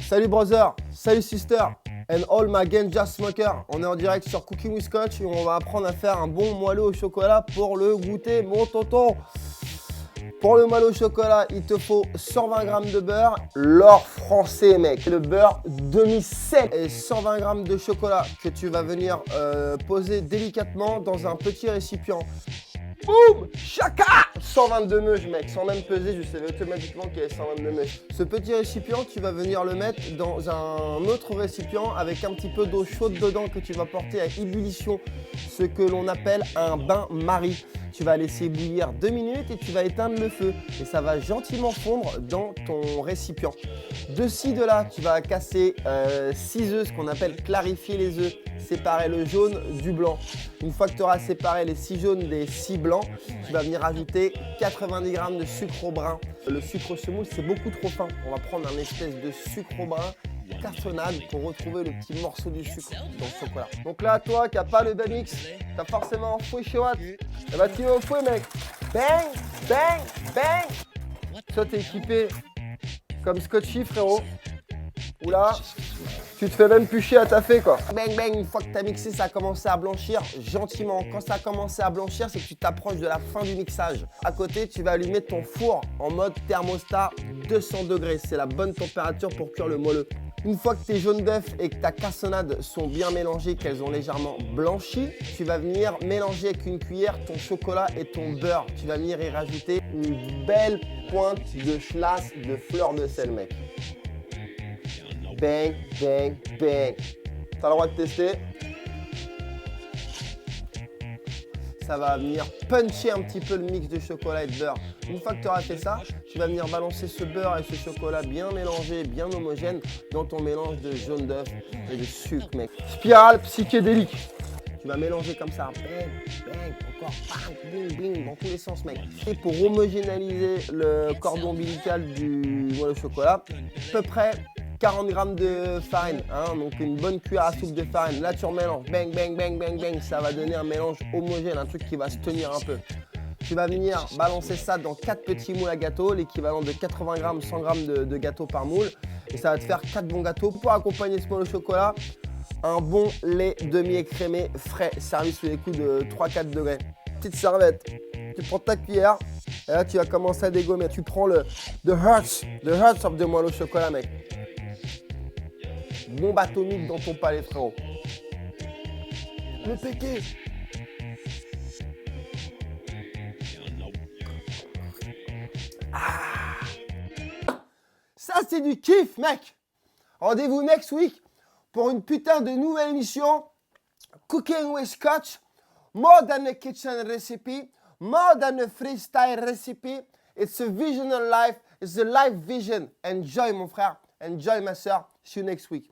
Salut brother, salut sister, and all my ganja smoker. On est en direct sur Cooking with Coach et on va apprendre à faire un bon moelleux au chocolat pour le goûter, mon tonton. Pour le moelleux au chocolat, il te faut 120 g de beurre, l'or français mec, le beurre demi-sec et 120 g de chocolat que tu vas venir poser délicatement dans un petit récipient. Boum! Chaka! 122 meuges, mec. Sans même peser, je savais automatiquement qu'il y avait 122 meuges. Ce petit récipient, tu vas venir le mettre dans un autre récipient avec un petit peu d'eau chaude dedans que tu vas porter à ébullition, ce que l'on appelle un bain-marie. Tu vas laisser bouillir 2 minutes et tu vas éteindre le feu. Et ça va gentiment fondre dans ton récipient. De ci, de là, tu vas casser 6 œufs, ce qu'on appelle clarifier les œufs. Séparer le jaune du blanc. Une fois que tu auras séparé les 6 jaunes des 6 blancs, tu vas venir ajouter 90 g de sucre au brun. Le sucre semoule, c'est beaucoup trop fin. On va prendre un espèce de sucre au brun cassonade pour retrouver le petit morceau du sucre dans le chocolat. Donc là, toi qui n'as pas le Bamix, tu as forcément un fouet chez Watt. Et bah tu vas au fouet, mec. Bang, bang, bang. Toi, t'es équipé comme Scotchy, frérot. Oula. Tu te fais même plus chier à taffer quoi. Bang bang, une fois que tu as mixé, ça a commencé à blanchir gentiment. Quand ça a commencé à blanchir, c'est que tu t'approches de la fin du mixage. À côté, tu vas allumer ton four en mode thermostat 200 degrés. C'est la bonne température pour cuire le moelleux. Une fois que tes jaunes d'œufs et que ta cassonade sont bien mélangées, qu'elles ont légèrement blanchi, tu vas venir mélanger avec une cuillère ton chocolat et ton beurre. Tu vas venir y rajouter une belle pointe de schlass de fleur de sel, mec. Bang, bang, bang. T'as le droit de tester. Ça va venir puncher un petit peu le mix de chocolat et de beurre. Une fois que tu auras fait ça, tu vas venir balancer ce beurre et ce chocolat bien mélangé, bien homogène dans ton mélange de jaune d'œuf et de sucre, mec. Spirale psychédélique. Tu vas mélanger comme ça, bang, bang, encore, bang, bling, bling, dans tous les sens, mec. Et pour homogénéiser le cordon ombilical du moelleux au chocolat, à peu près 40 g de farine, hein, donc une bonne cuillère à soupe de farine. Là, tu remélanges, bang, bang, bang, bang, bang. Ça va donner un mélange homogène, un truc qui va se tenir un peu. Tu vas venir balancer ça dans 4 petits moules à gâteau, l'équivalent de 80 g, 100 g de gâteau par moule. Et ça va te faire 4 bons gâteaux. Pour accompagner ce moelleux au chocolat, un bon lait demi-écrémé frais, servi sous les coups de 3-4 degrés. Petite serviette, tu prends ta cuillère, et là, tu vas commencer à dégommer. Tu prends the hearts of the moelleux au chocolat, mec. Bombe atomique dans ton palais, frérot. Le péqué. Ah. Ça, c'est du kiff, mec. Rendez-vous next week pour une putain de nouvelle émission. Cooking with Coach. More than a kitchen recipe. More than a freestyle recipe. It's a vision of life. It's a life vision. Enjoy, mon frère. Enjoy, ma soeur. See you next week.